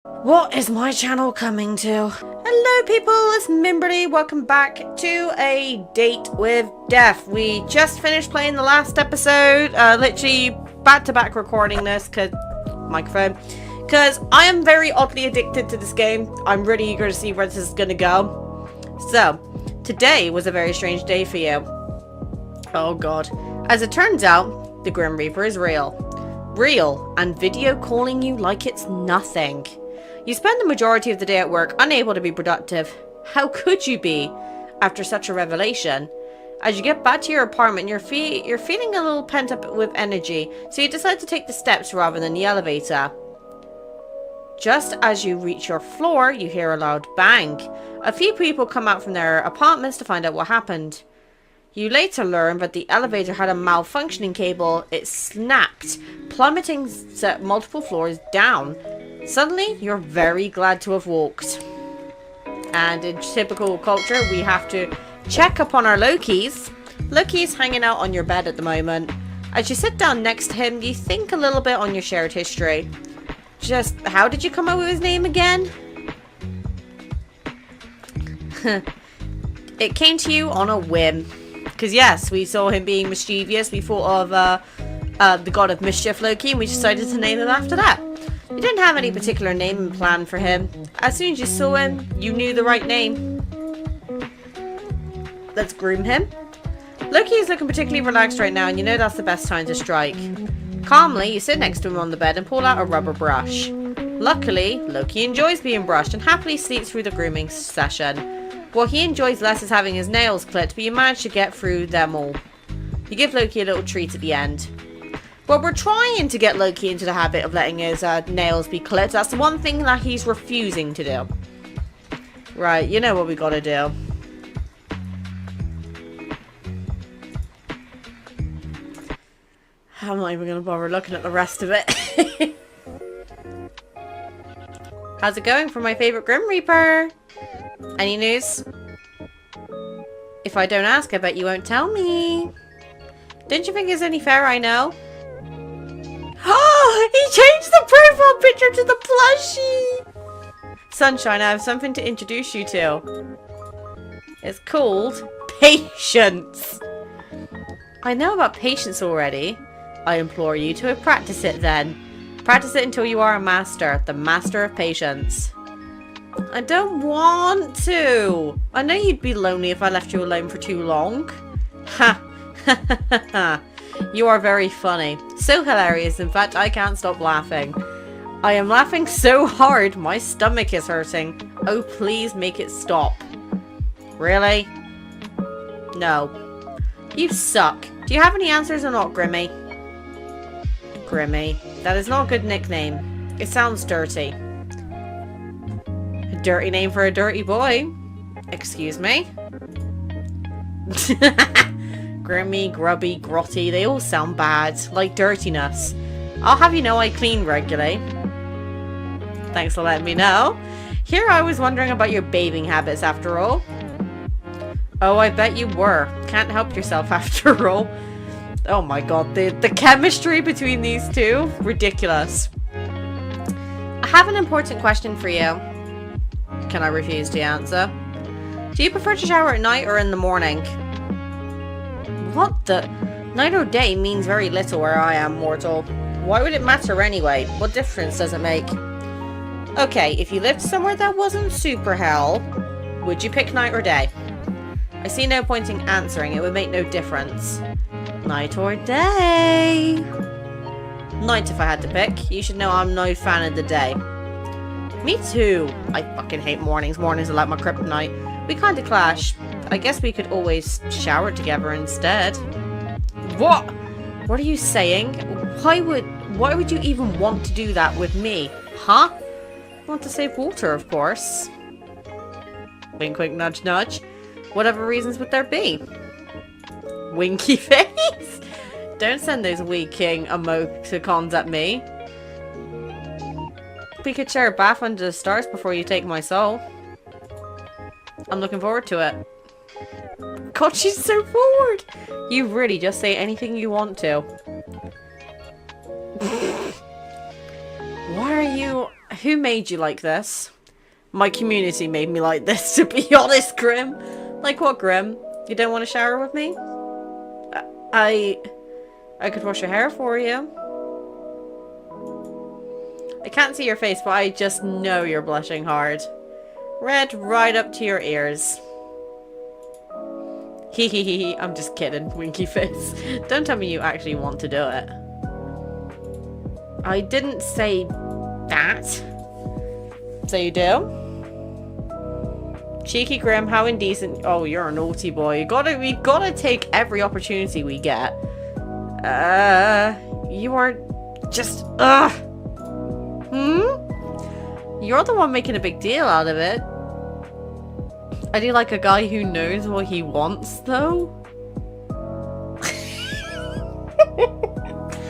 What is my channel coming to? Hello people, it's Mimberly. Welcome back to A Date with Death. We just finished playing the last episode. Literally back-to-back recording this, because I am very oddly addicted to this game. I'm really eager to see where this is going to go. So, today was a very strange day for you. Oh god. As it turns out, the Grim Reaper is real. Real, and video calling you like it's nothing. You spend the majority of the day at work, unable to be productive. How could you be, after such a revelation? As you get back to your apartment, you're feeling a little pent up with energy, so you decide to take the steps rather than the elevator. Just as you reach your floor, you hear a loud bang. A few people come out from their apartments to find out what happened. You later learn that the elevator had a malfunctioning cable. It snapped, plummeting multiple floors down. Suddenly, you're very glad to have walked. And in typical culture, we have to check upon our Lokis. Loki's hanging out on your bed at the moment. As you sit down next to him, you think a little bit on your shared history. Just, how did you come up with his name again? It came to you on a whim. Because yes, we saw him being mischievous. We thought of the god of mischief, Loki, and we decided to name him after that. You didn't have any particular name planned for him. As soon as you saw him, you knew the right name. Let's groom him. Loki is looking particularly relaxed right now, and you know that's the best time to strike. Calmly, you sit next to him on the bed and pull out a rubber brush. Luckily, Loki enjoys being brushed and happily sleeps through the grooming session. What he enjoys less is having his nails clipped, but you manage to get through them all. You give Loki a little treat at the end. Well, we're trying to get Loki into the habit of letting his nails be clipped. That's the one thing that he's refusing to do. Right, you know what we gotta do. I'm not even gonna bother looking at the rest of it. How's it going for my favorite Grim Reaper? Any news? If I don't ask, I bet you won't tell me. Don't you think it's only fair I know? Oh, he changed the profile picture to the plushie! Sunshine, I have something to introduce you to. It's called Patience. I know about patience already. I implore you to practice it then. Practice it until you are a master. The master of patience. I don't want to. I know you'd be lonely if I left you alone for too long. Ha! Ha ha ha ha. You are very funny. So hilarious, in fact, I can't stop laughing. I am laughing so hard, my stomach is hurting. Oh, please make it stop. Really? No. You suck. Do you have any answers or not, Grimmy? Grimmy. That is not a good nickname. It sounds dirty. A dirty name for a dirty boy. Excuse me? Grimmy, grubby, grotty, they all sound bad, like dirtiness. I'll have you know I clean regularly. Thanks for letting me know. Here I was wondering about your bathing habits after all. Oh, I bet you were. Can't help yourself after all. Oh my god, the chemistry between these two, ridiculous. I have an important question for you. Can I refuse to answer? Do you prefer to shower at night or in the morning? What the? Night or day means very little where I am, mortal. Why would it matter anyway? What difference does it make? Okay, if you lived somewhere that wasn't super hell, would you pick night or day? I see no point in answering, it would make no difference. Night or day? Night if I had to pick. You should know I'm no fan of the day. Me too. I fucking hate mornings. Mornings are like my kryptonite. We kinda clash. I guess we could always shower together instead. What? What are you saying? Why would you even want to do that with me? Huh? Want to save water, of course. Wink, wink, nudge, nudge. Whatever reasons would there be? Winky face? Don't send those winking emoticons at me. We could share a bath under the stars before you take my soul. I'm looking forward to it. God, she's so forward! You really just say anything you want to. Why are you... Who made you like this? My community made me like this, to be honest, Grim. Like what, Grim? You don't want to shower with me? I could wash your hair for you. I can't see your face, but I just know you're blushing hard. Red right up to your ears. Hee hee hee hee. I'm just kidding, winky face. Don't tell me you actually want to do it. I didn't say that. So you do? Cheeky Grim, how indecent. Oh, you're a naughty boy. We gotta take every opportunity we get. You are just, You're the one making a big deal out of it. I do like a guy who knows what he wants, though.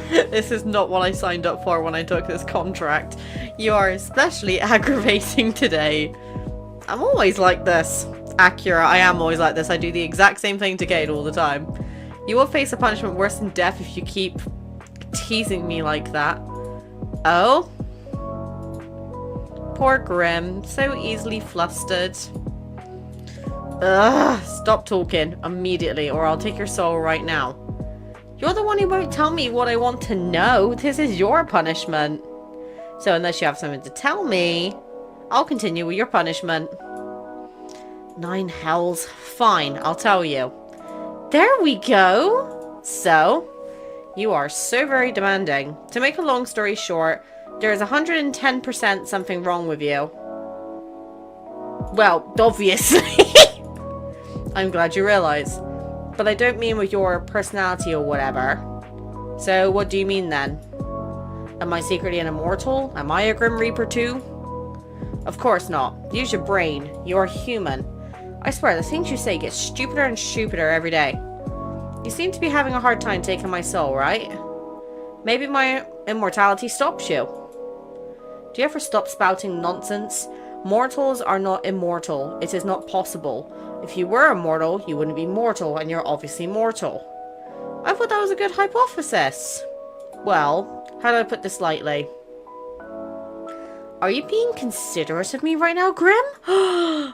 This is not what I signed up for when I took this contract. You are especially aggravating today. I'm always like this. Accurate, I am always like this. I do the exact same thing to Kate all the time. You will face a punishment worse than death if you keep teasing me like that. Oh? Poor Grim. So easily flustered. Ugh, stop talking immediately or I'll take your soul right now. You're the one who won't tell me what I want to know. This is your punishment. So unless you have something to tell me, I'll continue with your punishment. 9 hells. Fine, I'll tell you. There we go. So, you are so very demanding. To make a long story short, there is 110% something wrong with you. Well, obviously. I'm glad you realize. But I don't mean with your personality or whatever. So, what do you mean then? Am I secretly an immortal? Am I a Grim Reaper too? Of course not. Use your brain. You're human. I swear, the things you say get stupider and stupider every day. You seem to be having a hard time taking my soul, right? Maybe my immortality stops you. Do you ever stop spouting nonsense? Mortals are not immortal. It is not possible. If you were immortal, you wouldn't be mortal, and you're obviously mortal. I thought that was a good hypothesis. Well, how do I put this lightly? Are you being considerate of me right now, Grim? I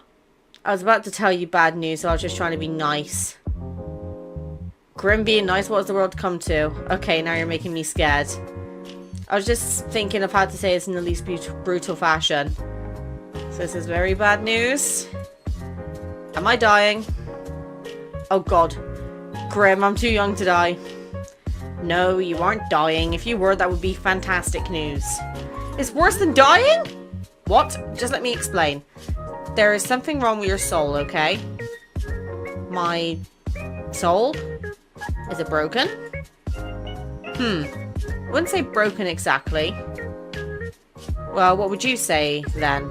was about to tell you bad news, so I was just trying to be nice. Grim being nice, what has the world come to? Okay, now you're making me scared. I was just thinking of how to say this in the least brutal fashion. So this is very bad news. Am I dying? Oh god. Grim, I'm too young to die. No, you aren't dying. If you were, that would be fantastic news. It's worse than dying? What? Just let me explain. There is something wrong with your soul, okay? My soul? Is it broken? I wouldn't say broken exactly. Well, what would you say then?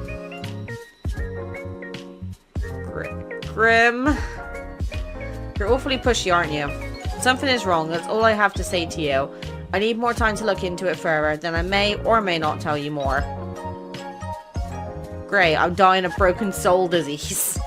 Grim. You're awfully pushy, aren't you? Something is wrong, that's all I have to say to you. I need more time to look into it further, then I may or may not tell you more. Great, I'm dying of broken soul disease.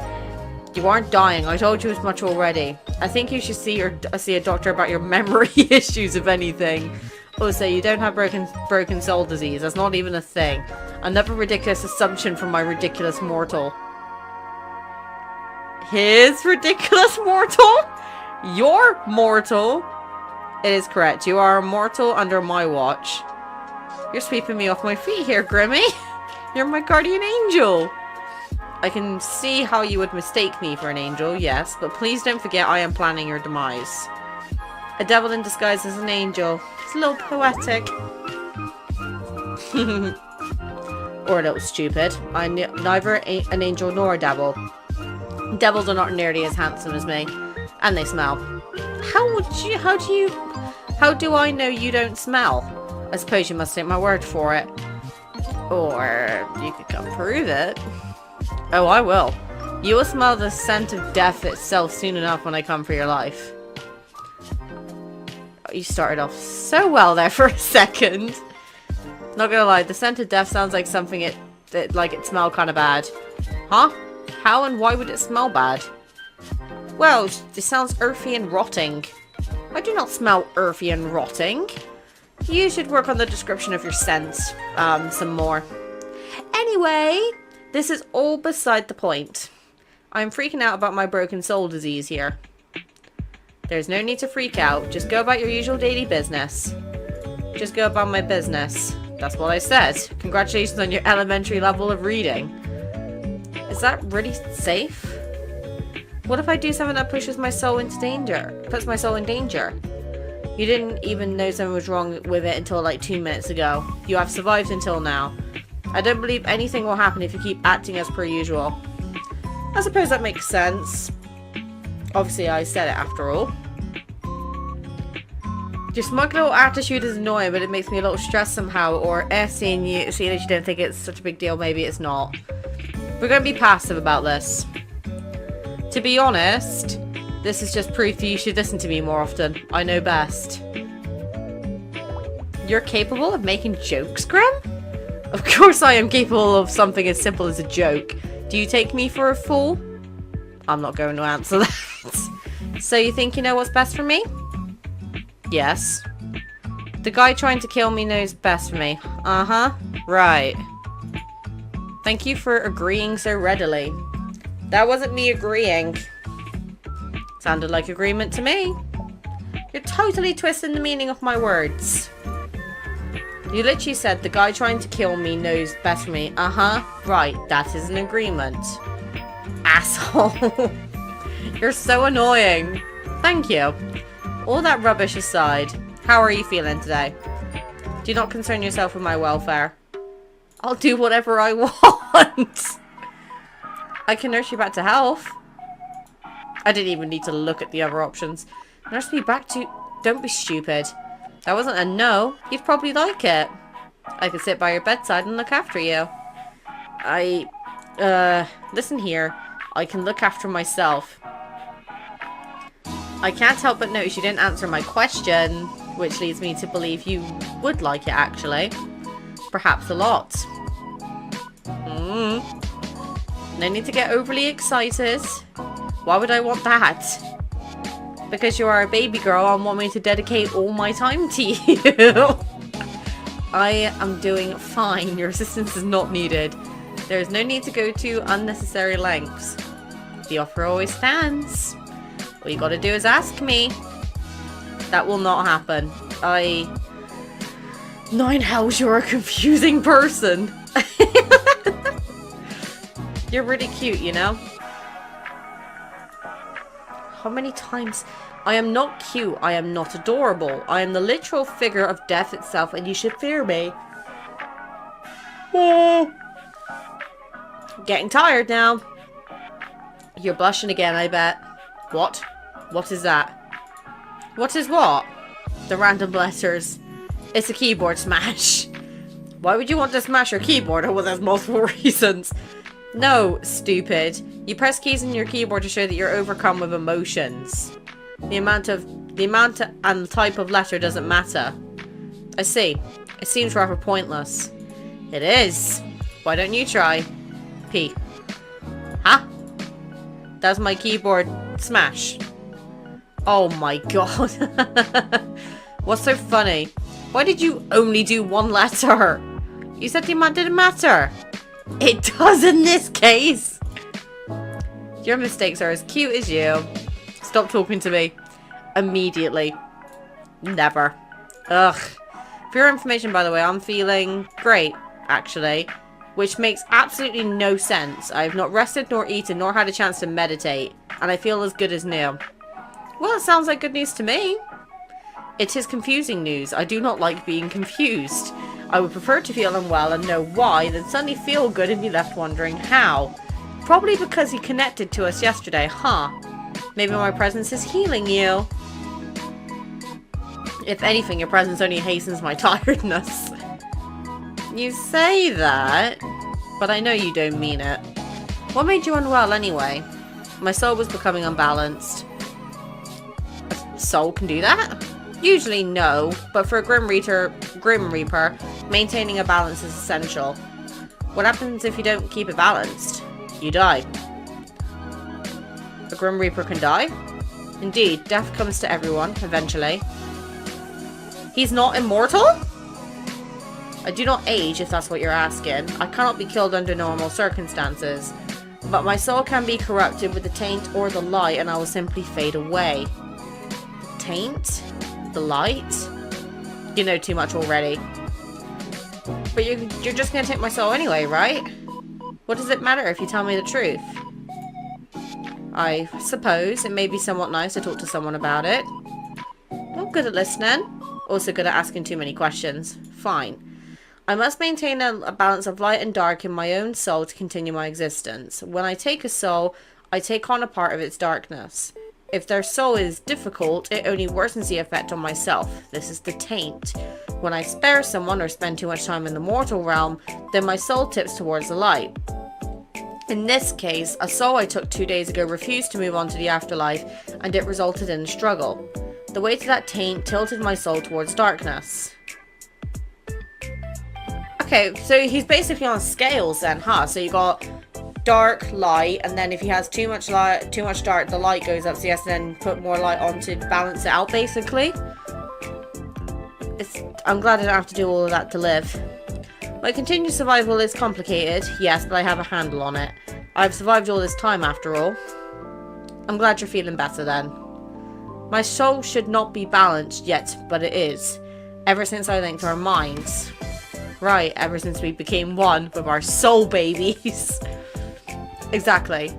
You aren't dying, I told you as much already. I think you should see a doctor about your memory issues, if anything. Also, you don't have broken soul disease, that's not even a thing. Another ridiculous assumption from my ridiculous mortal. His ridiculous mortal? You're mortal? It is correct. You are immortal under my watch. You're sweeping me off my feet here, Grimmy. You're my guardian angel. I can see how you would mistake me for an angel, yes, but please don't forget I am planning your demise. A devil in disguise as an angel. It's a little poetic. Or a little stupid. I'm neither an angel nor a devil. Devils are not nearly as handsome as me. And they smell. How do I know you don't smell? I suppose you must take my word for it. Or you could come prove it. Oh, I will. You will smell the scent of death itself soon enough when I come for your life. You started off so well there for a second. Not gonna lie, the scent of death sounds like something it smelled kind of bad. Huh? How and why would it smell bad? Well, it sounds earthy and rotting. I do not smell earthy and rotting. You should work on the description of your scent some more. Anyway, this is all beside the point. I'm freaking out about my broken soul disease here. There's no need to freak out. Just go about your usual daily business. Just go about my business. That's what I said. Congratulations on your elementary level of reading. Is that really safe? What if I do something that pushes my soul into danger? Puts my soul in danger? You didn't even know something was wrong with it until like 2 minutes ago. You have survived until now. I don't believe anything will happen if you keep acting as per usual. I suppose that makes sense. Obviously, I said it after all. Your smug little attitude is annoying, but it makes me a little stressed somehow. Or, seeing that you don't think it's such a big deal, maybe it's not. We're going to be passive about this. To be honest, this is just proof that you should listen to me more often. I know best. You're capable of making jokes, Grim? Of course I am capable of something as simple as a joke. Do you take me for a fool? I'm not going to answer that. So you think you know what's best for me? Yes. The guy trying to kill me knows best for me. Uh-huh. Right. Thank you for agreeing so readily. That wasn't me agreeing. Sounded like agreement to me. You're totally twisting the meaning of my words. You literally said the guy trying to kill me knows best for me. Uh-huh. Right. That is an agreement. Asshole. You're so annoying. Thank you. All that rubbish aside, how are you feeling today? Do not concern yourself with my welfare. I'll do whatever I want. I can nurse you back to health. I didn't even need to look at the other options. Nurse me back to... Don't be stupid. That wasn't a no. You'd probably like it. I could sit by your bedside and look after you. Listen here. I can look after myself. I can't help but notice you didn't answer my question, which leads me to believe you would like it, actually. Perhaps a lot. No need to get overly excited. Why would I want that? Because you are a baby girl and want me to dedicate all my time to you. I am doing fine. Your assistance is not needed. There is no need to go to unnecessary lengths. The offer always stands. All you gotta do is ask me. That will not happen. Nine hells, you're a confusing person. You're really cute, you know? How many times? I am not cute. I am not adorable. I am the literal figure of death itself, and you should fear me. Getting tired now. You're blushing again, I bet. What? What is that? What is what? The random letters. It's a keyboard smash. Why would you want to smash your keyboard? Well, there's multiple reasons. No, stupid. You press keys in your keyboard to show that you're overcome with emotions. The amount and the type of letter doesn't matter. I see. It seems rather pointless. It is. Why don't you try? P. Huh? That's my keyboard smash. Oh my god. What's so funny? Why did you only do one letter? You said the amount didn't matter. It does in this case. Your mistakes are as cute as you. Stop talking to me. Immediately. Never. Ugh. For your information, by the way, I'm feeling great, actually. Which makes absolutely no sense. I have not rested, nor eaten, nor had a chance to meditate. And I feel as good as new. Well, it sounds like good news to me. It is confusing news. I do not like being confused. I would prefer to feel unwell and know why, than suddenly feel good and be left wondering how. Probably because he connected to us yesterday, huh? Maybe my presence is healing you. If anything, your presence only hastens my tiredness. You say that, but I know you don't mean it. What made you unwell anyway? My soul was becoming unbalanced. A soul can do that? Usually no, but for a Grim Reaper, maintaining a balance is essential. What happens if you don't keep it balanced? You die. A Grim Reaper can die? Indeed, death comes to everyone, eventually. He's not immortal? I do not age, if that's what you're asking. I cannot be killed under normal circumstances. But my soul can be corrupted with the taint or the light, and I will simply fade away. The taint? The light? You know too much already. But you're just gonna take my soul anyway, right? What does it matter if you tell me the truth? I suppose it may be somewhat nice to talk to someone about it. I'm good at listening. Also good at asking too many questions. Fine. I must maintain a balance of light and dark in my own soul to continue my existence. When I take a soul, I take on a part of its darkness. If their soul is difficult, it only worsens the effect on myself. This is the taint. When I spare someone or spend too much time in the mortal realm, then my soul tips towards the light. In this case, a soul I took 2 days ago refused to move on to the afterlife, and it resulted in a struggle. The weight of that taint tilted my soul towards darkness. Okay, so he's basically on scales then, huh? So you got dark, light, and then if he has too much light, too much dark, the light goes up, so he has to then put more light on to balance it out, basically. I'm glad I don't have to do all of that to live. My continued survival is complicated, yes, but I have a handle on it. I've survived all this time, after all. I'm glad you're feeling better then. My soul should not be balanced yet, but it is. Ever since I linked our minds. Right, ever since we became one with our soul babies. Exactly.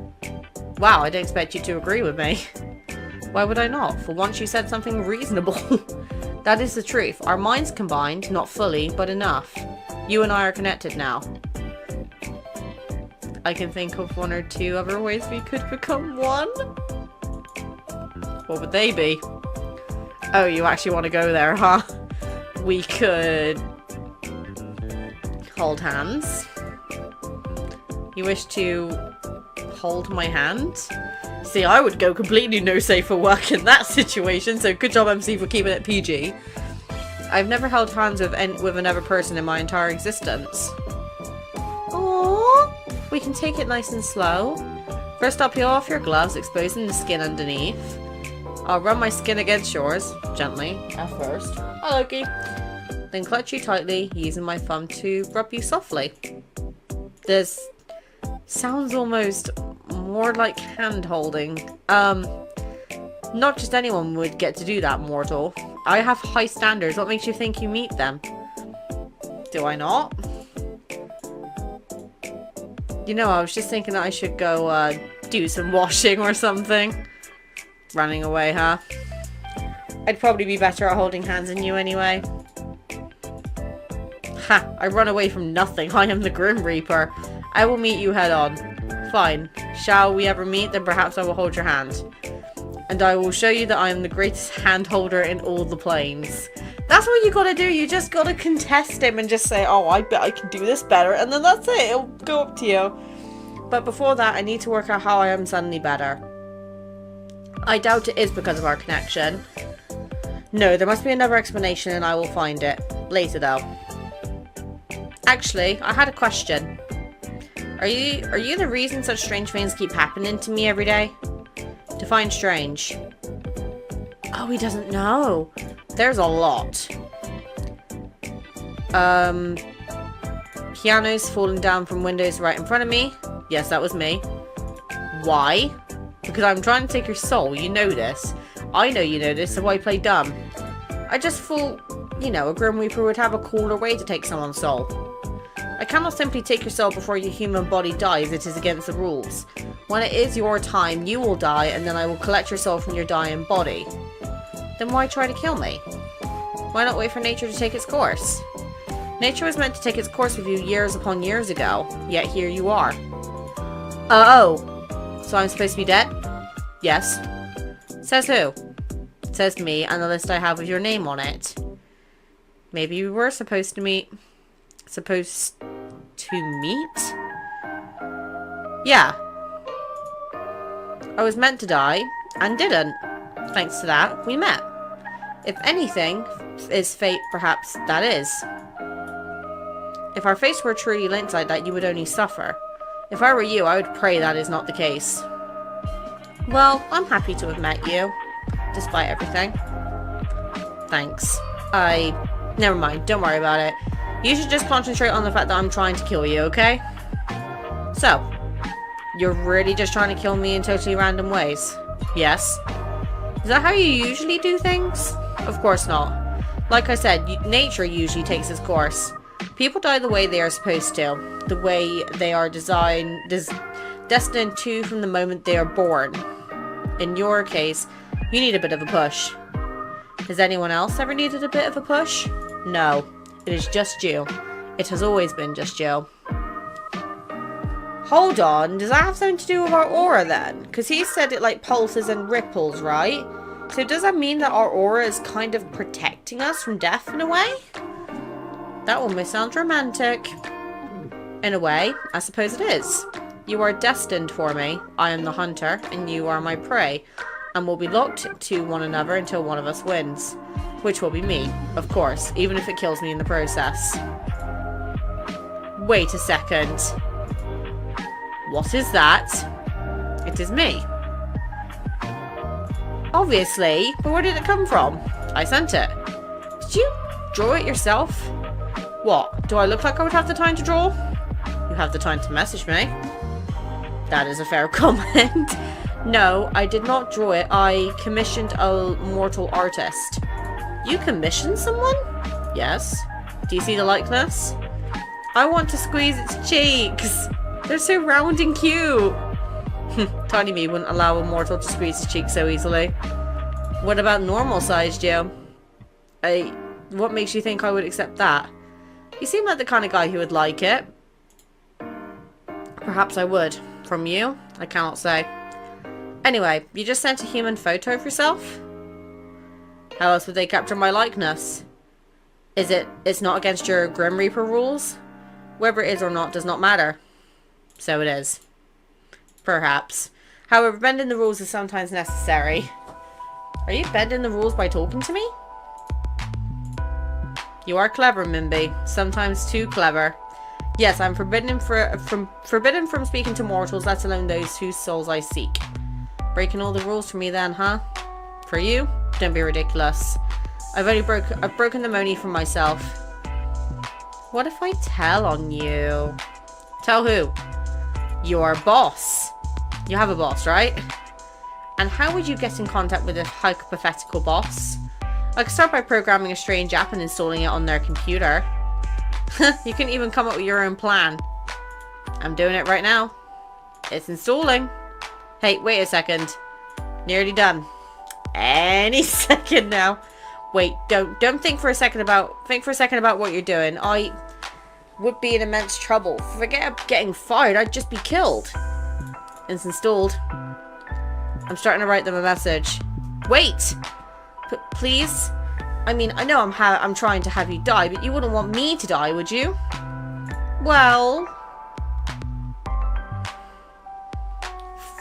Wow, I didn't expect you to agree with me. Why would I not? For once you said something reasonable. That is the truth. Our minds combined, not fully, but enough. You and I are connected now. I can think of 1 or 2 other ways we could become one. What would they be? Oh, you actually want to go there, huh? We could hold hands. You wish to hold my hand? See, I would go completely no safe for work in that situation, so good job MC for keeping it PG. I've never held hands with another person in my entire existence. Aww. We can take it nice and slow. First I'll peel off your gloves, exposing the skin underneath. I'll run my skin against yours, gently, at first. Oh, Loki. Then clutch you tightly, using my thumb to rub you softly. This sounds almost more like hand-holding. Not just anyone would get to do that, mortal. I have high standards. What makes you think you meet them? Do I not? You know, I was just thinking that I should go do some washing or something. Running away, huh? I'd probably be better at holding hands than you anyway. Ha! I run away from nothing. I am the Grim Reaper. I will meet you head on. Fine. Shall we ever meet? Then perhaps I will hold your hand. And I will show you that I am the greatest hand holder in all the planes. That's what you gotta do. You just gotta contest him and just say, oh, I bet I can do this better. And then that's it. It'll go up to you. But before that, I need to work out how I am suddenly better. I doubt it is because of our connection. No, there must be another explanation and I will find it. Later though. Actually, I had a question. Are you the reason such strange things keep happening to me every day? Define strange. Oh, he doesn't know. There's a lot. Pianos falling down from windows right in front of me. Yes, that was me. Why? Because I'm trying to take your soul. You know this. I know you know this, so why play dumb? I just thought, you know, a Grim Reaper would have a cooler way to take someone's soul. I cannot simply take your soul before your human body dies. It is against the rules. When it is your time, you will die, and then I will collect your soul from your dying body. Then why try to kill me? Why not wait for nature to take its course? Nature was meant to take its course with you years upon years ago, yet here you are. Oh, so I'm supposed to be dead? Yes. Says who? Says me, and the list I have with your name on it. Maybe we were supposed to meet... Supposed to meet? Yeah. I was meant to die, and didn't. Thanks to that, we met. If anything is fate, perhaps that is. If our fates were truly linked like that, you would only suffer. If I were you, I would pray that is not the case. Well, I'm happy to have met you, despite everything. Thanks. Never mind, don't worry about it. You should just concentrate on the fact that I'm trying to kill you, okay? So, you're really just trying to kill me in totally random ways? Yes. Is that how you usually do things? Of course not. Like I said, nature usually takes its course. People die the way they are supposed to. The way they are destined to from the moment they are born. In your case, you need a bit of a push. Has anyone else ever needed a bit of a push? No. It is just you. It has always been just you. Hold on, does that have something to do with our aura then? Because he said it like pulses and ripples, right? So does that mean that our aura is kind of protecting us from death in a way? That almost sounds romantic. In a way, I suppose it is. You are destined for me. I am the hunter, and you are my prey. And we'll be locked to one another until one of us wins. Which will be me, of course, even if it kills me in the process. Wait a second. What is that? It is me. Obviously, but where did it come from? I sent it. Did you draw it yourself? What? Do I look like I would have the time to draw? You have the time to message me. That is a fair comment. No, I did not draw it. I commissioned a mortal artist. You commissioned someone? Yes. Do you see the likeness? I want to squeeze its cheeks. They're so round and cute. Tiny me wouldn't allow a mortal to squeeze his cheeks so easily. What about normal sized you? What makes you think I would accept that? You seem like the kind of guy who would like it. Perhaps I would. From you? I cannot say. Anyway, you just sent a human photo of yourself? How else would they capture my likeness? It's not against your Grim Reaper rules? Whether it is or not does not matter. So it is. Perhaps. However, bending the rules is sometimes necessary. Are you bending the rules by talking to me? You are clever, Mimby. Sometimes too clever. Yes, I'm forbidden from speaking to mortals, let alone those whose souls I seek. Breaking all the rules for me then, huh? For you? Don't be ridiculous. I've broken them only for myself. What if I tell on you? Tell who? Your boss. You have a boss, right? And how would you get in contact with a hypothetical boss? I could start by programming a strange app and installing it on their computer. You can even come up with your own plan. I'm doing it right now. It's installing. Hey, wait a second. Nearly done. Any second now. Wait, don't think for a second about what you're doing. I would be in immense trouble. Forget getting fired, I'd just be killed. It's installed. I'm starting to write them a message. Wait! Please? I mean, I know I'm trying to have you die, but you wouldn't want me to die, would you? Well...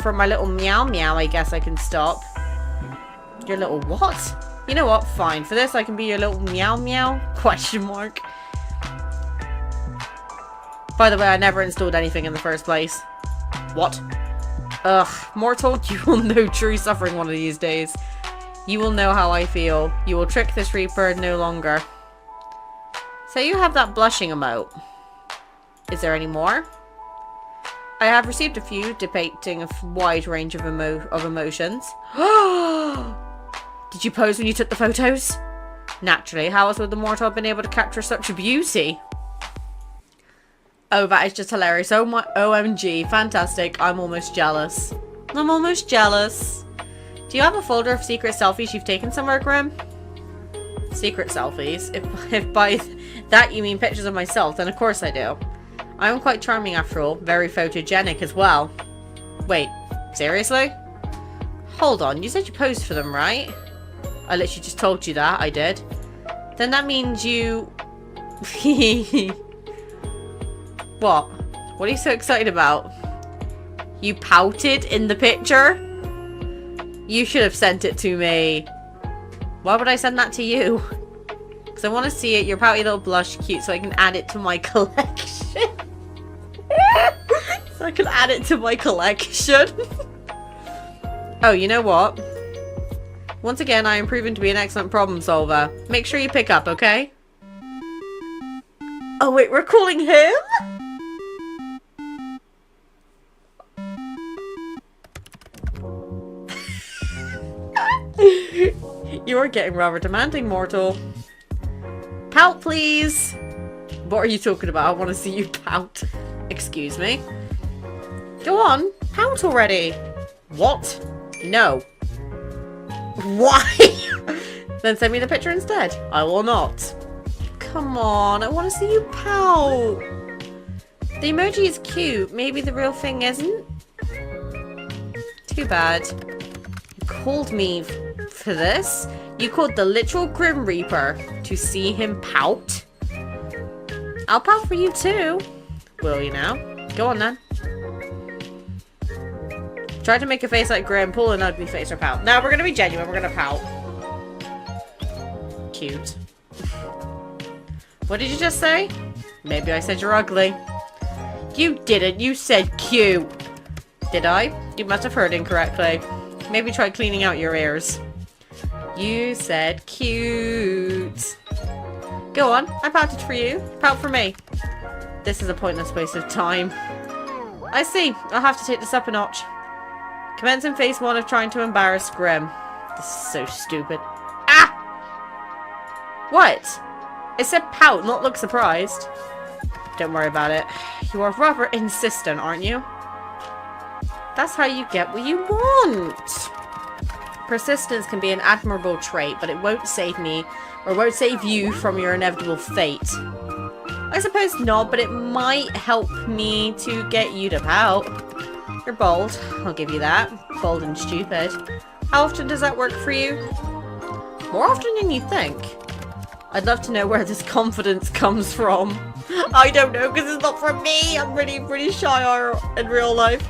For my little meow meow, I guess I can stop. Your little what? You know what? Fine. For this, I can be your little meow meow? Question mark. By the way, I never installed anything in the first place. What? Ugh. Mortal, you will know true suffering one of these days. You will know how I feel. You will trick this Reaper no longer. So you have that blushing emote. Is there any more? I have received a few depicting a wide range of emotions. Did you pose when you took the photos? Naturally, how else would the mortal have been able to capture such beauty? Oh, that is just hilarious. Oh my, OMG, fantastic. I'm almost jealous. I'm almost jealous. Do you have a folder of secret selfies you've taken somewhere, Grim? Secret selfies? If by that you mean pictures of myself, then of course I do. I am quite charming after all. Very photogenic as well. Wait, seriously? Hold on, you said you posed for them, right? I literally just told you that, I did. Then that means you... What? What are you so excited about? You pouted in the picture? You should have sent it to me. Why would I send that to you? Because I want to see it. Your pouty little blush cute so I can add it to my collection. So I can add it to my collection. Oh, you know what? Once again, I am proven to be an excellent problem solver. Make sure you pick up, okay? Oh wait, we're calling him? You are getting rather demanding, mortal. Pout, please! What are you talking about? I want to see you pout. Excuse me. Go on, pout already. What? No. Why? Then send me the picture instead. I will not. Come on, I want to see you pout. The emoji is cute. Maybe the real thing isn't? Too bad. You called me for this? You called the literal Grim Reaper to see him pout? I'll pout for you too. Will you now? Go on then. Try to make a face like Grim, pull an ugly face or pout. No, we're gonna be genuine, we're gonna pout. Cute. What did you just say? Maybe I said you're ugly. You didn't, you said cute. Did I? You must have heard incorrectly. Maybe try cleaning out your ears. You said cute. Go on, I pouted for you. Pout for me. This is a pointless waste of time. I see, I'll have to take this up a notch. Commence in phase 1 of trying to embarrass Grim. This is so stupid. Ah! What? It said pout, not look surprised. Don't worry about it. You are rather insistent, aren't you? That's how you get what you want. Persistence can be an admirable trait, but it won't save me, or won't save you from your inevitable fate. I suppose not, but it might help me to get you to pout. You're bold, I'll give you that. Bold and stupid. How often does that work for you? More often than you think. I'd love to know where this confidence comes from. I don't know, because it's not from me. I'm pretty shy in real life.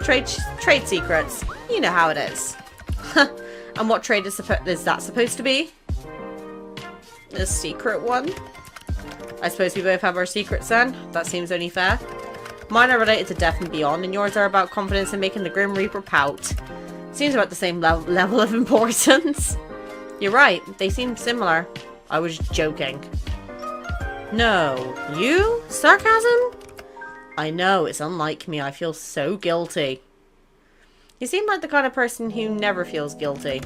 Trade secrets. You know how it is. And what trade is that supposed to be? The secret one? I suppose we both have our secrets then. That seems only fair. Mine are related to death and beyond, and yours are about confidence in making the Grim Reaper pout. Seems about the same level of importance. You're right, they seem similar. I was joking. No. You? Sarcasm? I know, it's unlike me. I feel so guilty. You seem like the kind of person who never feels guilty.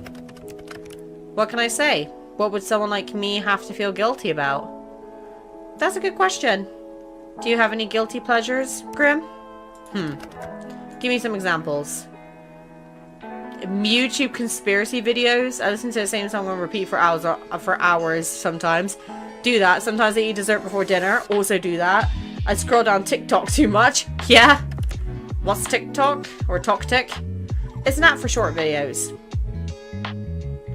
What can I say? What would someone like me have to feel guilty about? That's a good question. Do you have any guilty pleasures, Grim? Give me some examples. YouTube conspiracy videos. I listen to the same song on repeat for hours sometimes. Do that. Sometimes I eat dessert before dinner. Also do that. I scroll down TikTok too much. Yeah. What's TikTok? Or TokTik? It's an app for short videos.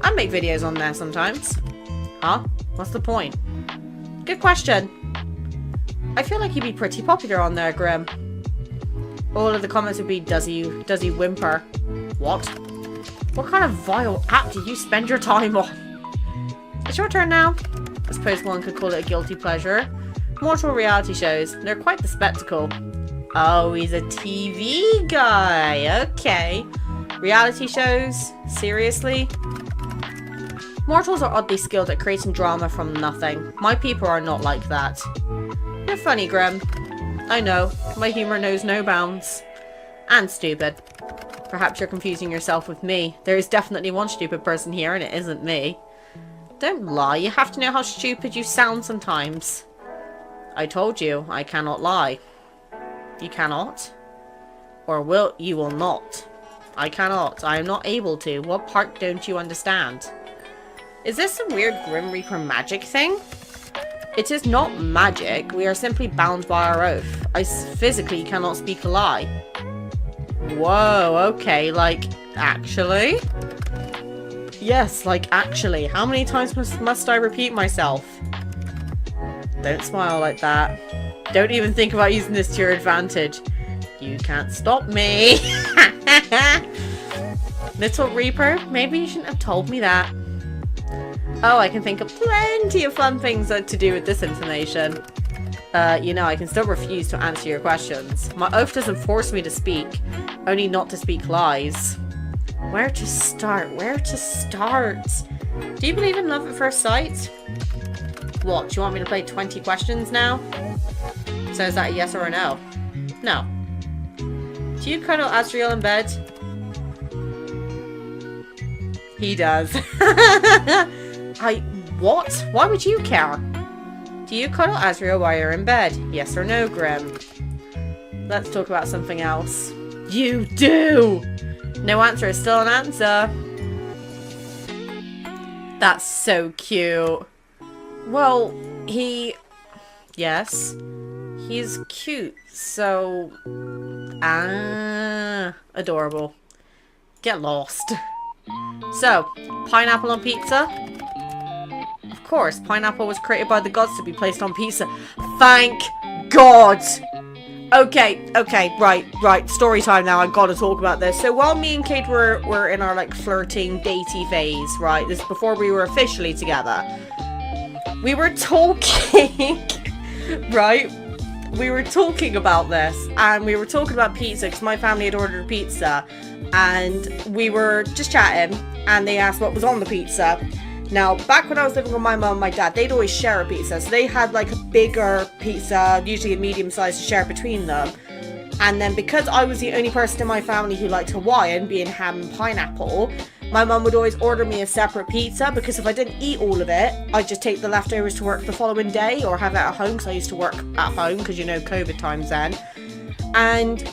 I make videos on there sometimes. Huh? What's the point? Good question. I feel like you'd be pretty popular on there, Grim. All of the comments would be, does he whimper? What? What kind of vile app do you spend your time on? It's your turn now. I suppose one could call it a guilty pleasure. Mortal reality shows. They're quite the spectacle. Oh, he's a TV guy. Okay. Reality shows? Seriously? Mortals are oddly skilled at creating drama from nothing. My people are not like that. You're funny, Grim. I know. My humor knows no bounds. And stupid. Perhaps you're confusing yourself with me. There is definitely one stupid person here, and it isn't me. Don't lie. You have to know how stupid you sound sometimes. I told you, I cannot lie. You cannot? Or you will not. I cannot. I am not able to. What part don't you understand? Is this some weird Grim Reaper magic thing? It is not magic. We are simply bound by our oath. I physically cannot speak a lie. Whoa, okay, like, actually? Yes, like, actually. How many times must I repeat myself? Don't smile like that. Don't even think about using this to your advantage. You can't stop me. Little Reaper, maybe you shouldn't have told me that. Oh, I can think of plenty of fun things to do with this information. You know, I can still refuse to answer your questions. My oath doesn't force me to speak, only not to speak lies. Where to start? Where to start? Do you believe in love at first sight? What, do you want me to play 20 questions now? So is that a yes or a no? No. Do you cuddle Azrael in bed? He does. What? Why would you care? Do you cuddle Azrael while you're in bed? Yes or no, Grim? Let's talk about something else. You do! No answer is still an answer. That's so cute. Well, yes. He's cute, so... adorable. Get lost. So, pineapple on pizza? Of course, pineapple was created by the gods to be placed on pizza. Thank God! Okay, right. Story time now. I gotta talk about this. So while me and Kate were in our like flirting, datey phase, right? This is before we were officially together. We were talking, right? We were talking about this, and we were talking about pizza because my family had ordered pizza, and we were just chatting, and they asked what was on the pizza. Now, back when I was living with my mum and my dad, they'd always share a pizza. So they had like a bigger pizza, usually a medium size, to share between them. And then because I was the only person in my family who liked Hawaiian, being ham and pineapple, my mum would always order me a separate pizza, because if I didn't eat all of it, I'd just take the leftovers to work the following day, or have it at home, because I used to work at home, because you know, COVID times then. And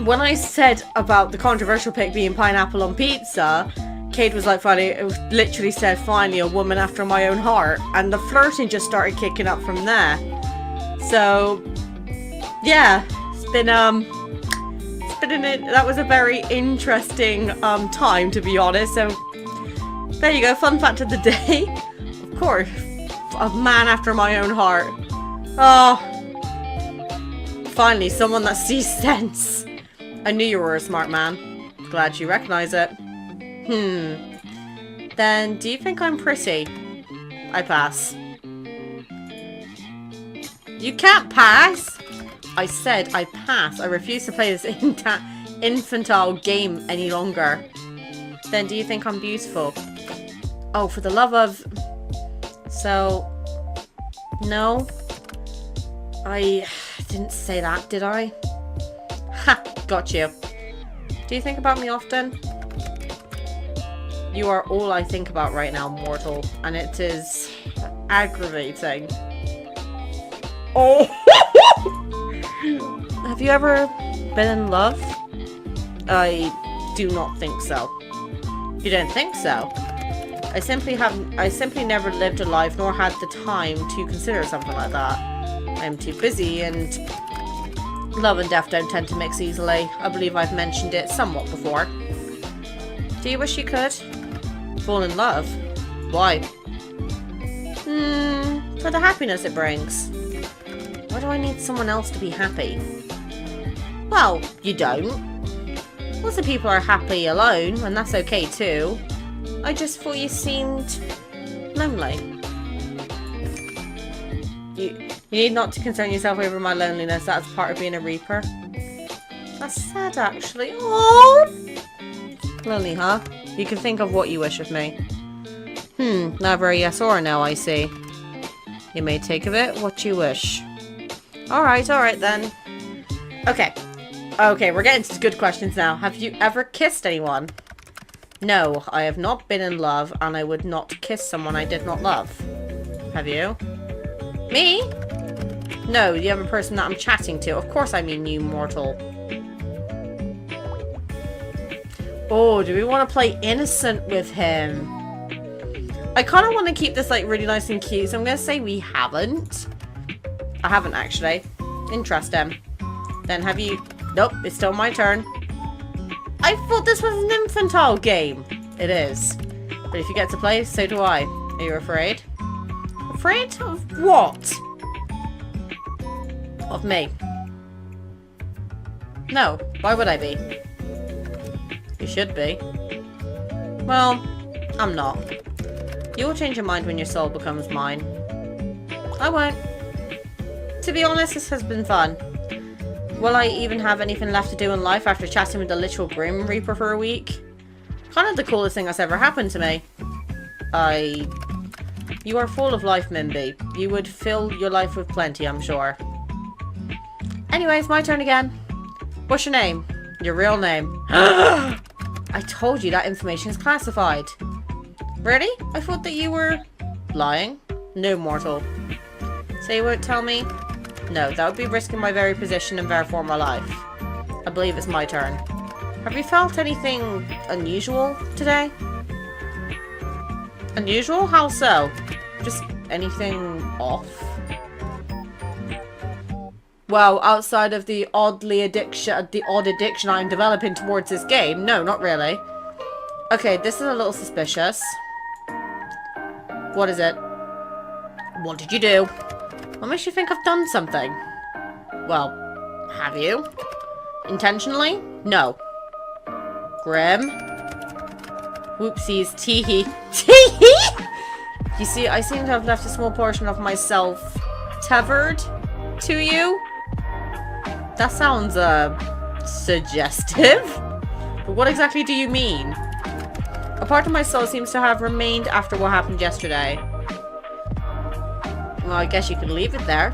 when I said about the controversial pick being pineapple on pizza, Kate was like, funny, it literally said, finally, a woman after my own heart. And the flirting just started kicking up from there. So, yeah, that was a very interesting time, to be honest. So, there you go, fun fact of the day. Of course, a man after my own heart. Oh, finally, someone that sees sense. I knew you were a smart man. Glad you recognize it. Then, do you think I'm pretty? I pass. You can't pass! I said I pass. I refuse to play this infantile game any longer. Then, do you think I'm beautiful? Oh, for the love of... So... No. I didn't say that, did I? Ha! Got you. Do you think about me often? You are all I think about right now, mortal. And it is aggravating. Oh! Have you ever been in love? I do not think so. You don't think so? I simply never lived a life nor had the time to consider something like that. I'm too busy, and love and death don't tend to mix easily. I believe I've mentioned it somewhat before. Do you wish you could? Fall in love? Why? For the happiness it brings. Why do I need someone else to be happy? Well, you don't. Lots of people are happy alone, and that's okay too. I just thought you seemed lonely. You need not to concern yourself over my loneliness. That's part of being a Reaper. That's sad, actually. Oh, lonely, huh? You can think of what you wish of me. Neither a yes or a no, I see. You may take of it what you wish. Alright then. Okay, we're getting to good questions now. Have you ever kissed anyone? No, I have not been in love, and I would not kiss someone I did not love. Have you? Me? No, the other person that I'm chatting to. Of course I mean you, mortal. Oh, do we want to play innocent with him? I kind of want to keep this like really nice and cute, so I'm going to say we haven't. I haven't actually. Interesting. Then have you... Nope, it's still my turn. I thought this was an infantile game. It is. But if you get to play, so do I. Are you afraid? Afraid of what? Of me. No, why would I be? You should be. Well, I'm not. You'll change your mind when your soul becomes mine. I won't. To be honest, this has been fun. Will I even have anything left to do in life after chatting with the literal Grim Reaper for a week? Kind of the coolest thing that's ever happened to me. I You are full of life, Mimby. You would fill your life with plenty, I'm sure. Anyways, my turn again. What's your name? Your real name. I told you that information is classified. Really? I thought that you were lying. No, mortal. So you won't tell me? No, that would be risking my very position and therefore my life. I believe it's my turn. Have you felt anything unusual today? Unusual? How so? Just anything off? Well, outside of the odd addiction I'm developing towards this game, no, not really. Okay, this is a little suspicious. What is it? What did you do? What makes you think I've done something? Well, have you? Intentionally? No. Grim? Whoopsies. Teehee. Teehee! You see, I seem to have left a small portion of myself tethered to you. That sounds, suggestive. But what exactly do you mean? A part of my soul seems to have remained after what happened yesterday. Well, I guess you could leave it there.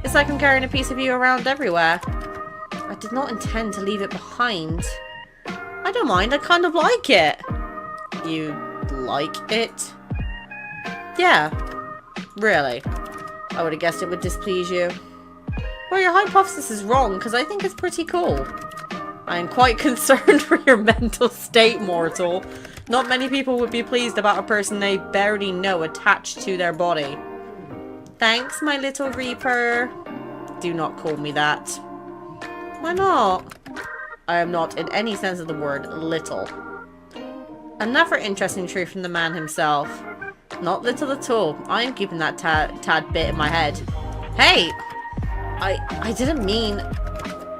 It's like I'm carrying a piece of you around everywhere. I did not intend to leave it behind. I don't mind, I kind of like it. You like it? Yeah. Really? I would have guessed it would displease you. Well, your hypothesis is wrong, because I think it's pretty cool. I am quite concerned for your mental state, mortal. Not many people would be pleased about a person they barely know attached to their body. Thanks, my little Reaper. Do not call me that. Why not? I am not, in any sense of the word, little. Another interesting truth from the man himself. Not little at all. I am keeping that tad bit in my head. Hey! I didn't mean...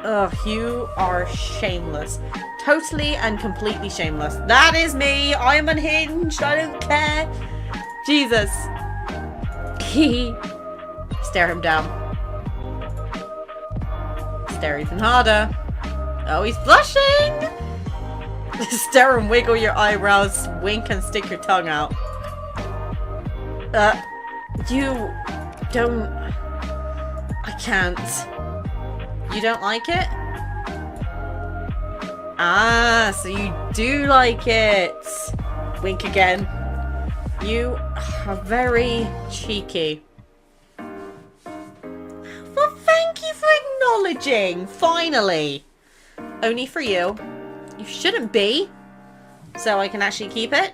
Ugh, you are shameless. Totally and completely shameless. That is me! I am unhinged! I don't care! Jesus. Stare him down. Stare even harder. Oh, he's blushing! Stare and wiggle your eyebrows. Wink and stick your tongue out. You don't... I can't. You don't like it? Ah, so you do like it. Wink again. You are very cheeky. Well, thank you for acknowledging. Finally. Only for you. You shouldn't be. So I can actually keep it?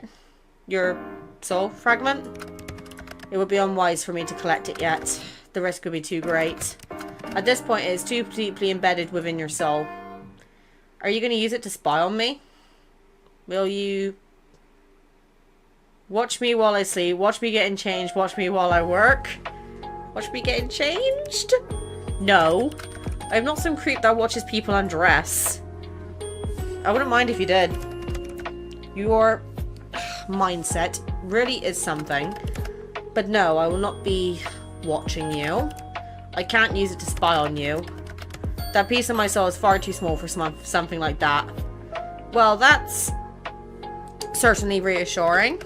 Your soul fragment? It would be unwise for me to collect it yet. The risk would be too great. At this point, it is too deeply embedded within your soul. Are you going to use it to spy on me? Will you... Watch me while I sleep. Watch me getting changed. Watch me while I work. Watch me getting changed? No. I'm not some creep that watches people undress. I wouldn't mind if you did. Your mindset really is something. But no, I will not be watching you. I can't use it to spy on you. That piece of my soul is far too small for something like that. Well, that's certainly reassuring.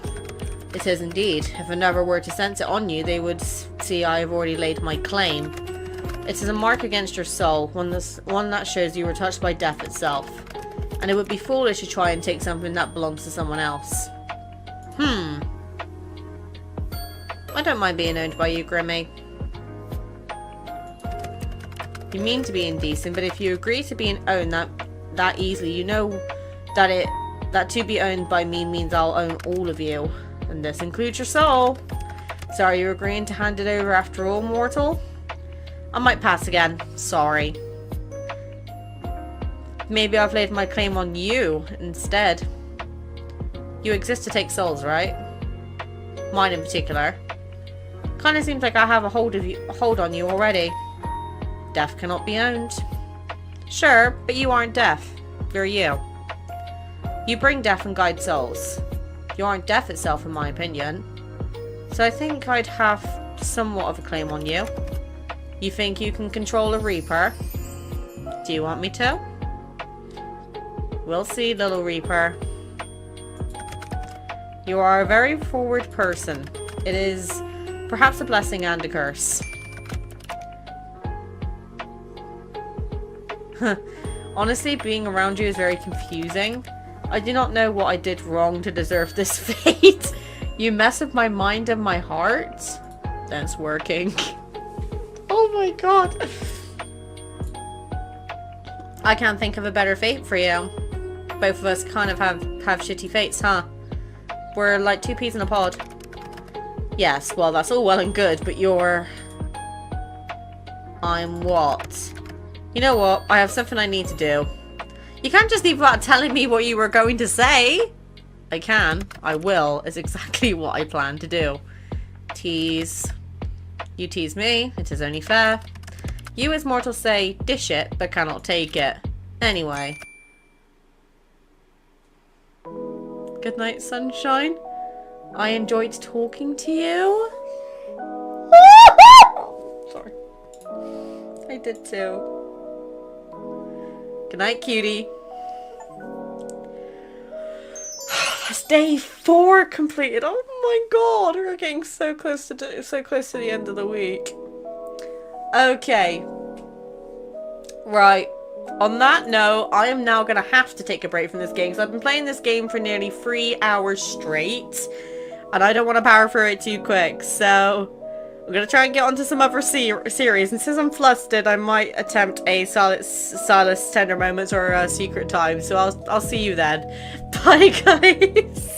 It is indeed. If another were to sense it on you, they would see I have already laid my claim. It is a mark against your soul, one that shows you were touched by death itself. And it would be foolish to try and take something that belongs to someone else. I don't mind being owned by you, Grimmy. You mean to be indecent, but if you agree to being owned that easily, you know that to be owned by me means I'll own all of you. And this includes your soul. So are you agreeing to hand it over after all, mortal? I might pass again. Sorry. Maybe I've laid my claim on you instead. You exist to take souls, right? Mine in particular. Kinda seems like I have a hold on you already. Death cannot be owned. Sure, but you aren't death. You're you. You bring death and guide souls. You aren't death itself, in my opinion. So I think I'd have somewhat of a claim on you. You think you can control a Reaper? Do you want me to? We'll see, little Reaper. You are a very forward person. It is perhaps a blessing and a curse. Honestly, being around you is very confusing. I do not know what I did wrong to deserve this fate. You mess with my mind and my heart. Then it's working. Oh my god. I can't think of a better fate for you. Both of us kind of have shitty fates, huh? We're like two peas in a pod. Yes, well that's all well and good, but you're... I'm what? You know what? I have something I need to do. You can't just leave without telling me what you were going to say. I can. I will. Is exactly what I plan to do. Tease. You tease me. It is only fair. You as mortals say, dish it, but cannot take it. Anyway. Good night, sunshine. I enjoyed talking to you. Sorry. I did too. Good night, cutie. That's day 4 completed. Oh my god, we're getting so close to the end of the week. Okay. Right. On that note, I am now gonna have to take a break from this game because I've been playing this game for nearly 3 hours straight, and I don't want to power through it too quick. So I'm gonna try and get onto some other series, and since I'm flustered, I might attempt a Silas Tender Moments or a Secret Time. So I'll see you then. Bye, guys.